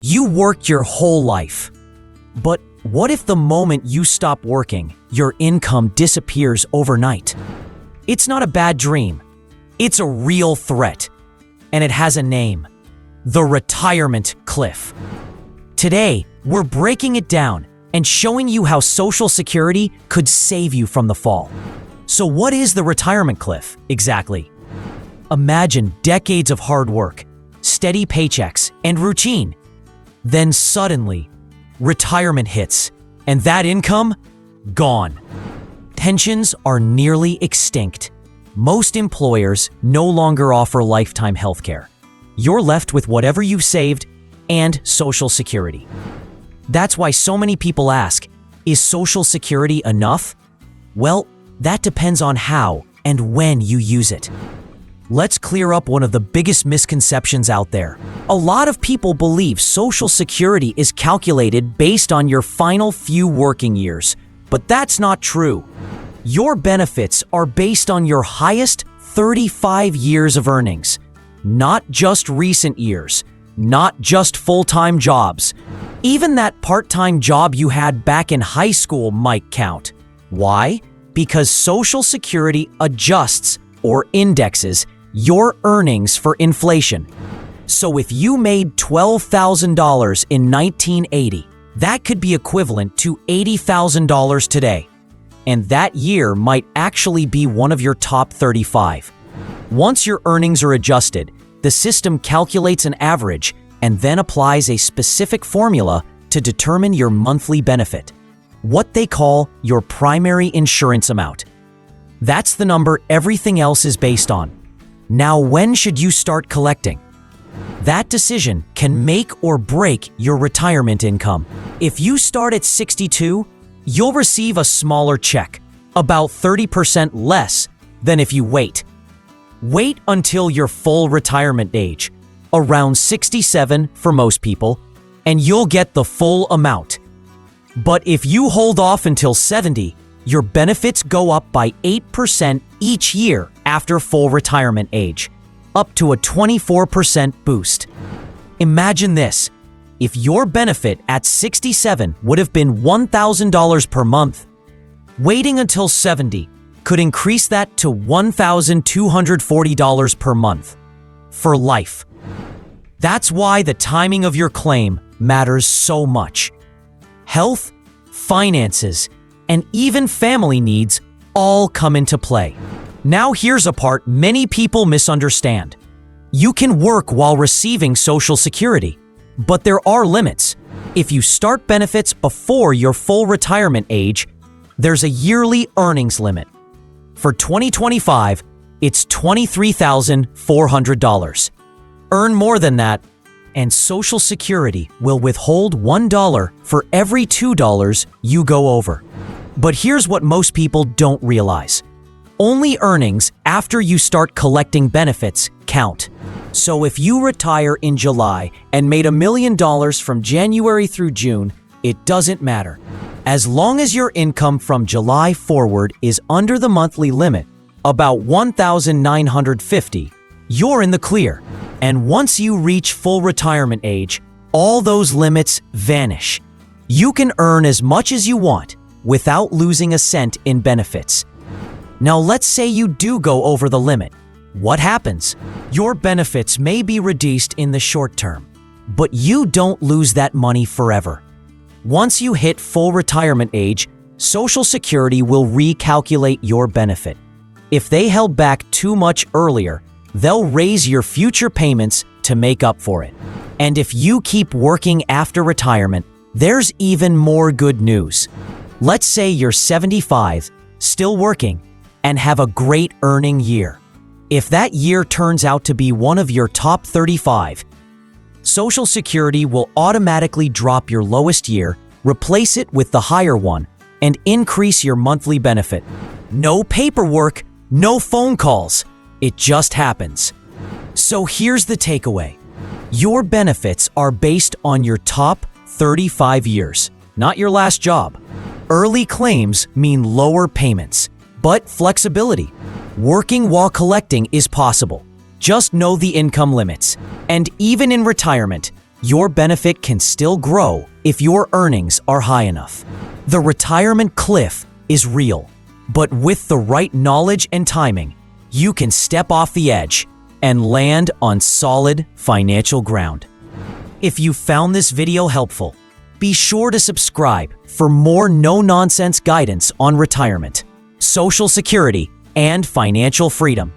You worked your whole life. But what if the moment you stop working, your income disappears overnight? It's not a bad dream. It's a real threat. And it has a name: the retirement cliff. Today, we're breaking it down and showing you how Social Security could save you from the fall. So what is the retirement cliff exactly? Imagine decades of hard work, steady paychecks, and routine. Then suddenly, retirement hits, and that income? Gone. Pensions are nearly extinct. Most employers no longer offer lifetime health care. You're left with whatever you've saved and Social Security. That's why so many people ask, is Social Security enough? Well, that depends on how and when you use it. Let's clear up one of the biggest misconceptions out there. A lot of people believe Social Security is calculated based on your final few working years, but that's not true. Your benefits are based on your highest 35 years of earnings, not just recent years, not just full-time jobs. Even that part-time job you had back in high school might count. Why? Because Social Security adjusts or indexes your earnings for inflation. So if you made $12,000 in 1980, that could be equivalent to $80,000 today. And that year might actually be one of your top 35. Once your earnings are adjusted, the system calculates an average and then applies a specific formula to determine your monthly benefit, what they call your primary insurance amount. That's the number everything else is based on. Now, when should you start collecting? That decision can make or break your retirement income. If you start at 62, you'll receive a smaller check, about 30% less than if you wait. Wait until your full retirement age, around 67 for most people, and you'll get the full amount. But if you hold off until 70, your benefits go up by 8% each year after full retirement age, up to a 24% boost. Imagine this. If your benefit at 67 would have been $1,000 per month, waiting until 70 could increase that to $1,240 per month for life. That's why the timing of your claim matters so much. Health, finances, and even family needs all come into play. Now here's a part many people misunderstand. You can work while receiving Social Security, but there are limits. If you start benefits before your full retirement age, there's a yearly earnings limit. For 2025, it's $23,400. Earn more than that, and Social Security will withhold $1 for every $2 you go over. But here's what most people don't realize. Only earnings after you start collecting benefits count. So if you retire in July and made $1 million from January through June, it doesn't matter. As long as your income from July forward is under the monthly limit, about $1,950, you're in the clear. And once you reach full retirement age, all those limits vanish. You can earn as much as you want without losing a cent in benefits. Now let's say you do go over the limit. What happens? Your benefits may be reduced in the short term, but you don't lose that money forever. Once you hit full retirement age, Social Security will recalculate your benefit. If they held back too much earlier, they'll raise your future payments to make up for it. And if you keep working after retirement, there's even more good news. Let's say you're 75, still working, and have a great earning year. If that year turns out to be one of your top 35, Social Security will automatically drop your lowest year, replace it with the higher one, and increase your monthly benefit. No paperwork, no phone calls. It just happens. So here's the takeaway. Your benefits are based on your top 35 years, not your last job. Early claims mean lower payments, but flexibility. Working while collecting is possible. Just know the income limits. And even in retirement, your benefit can still grow if your earnings are high enough. The retirement cliff is real, but with the right knowledge and timing, you can step off the edge and land on solid financial ground. If you found this video helpful, be sure to subscribe for more no-nonsense guidance on retirement, Social Security, and financial freedom.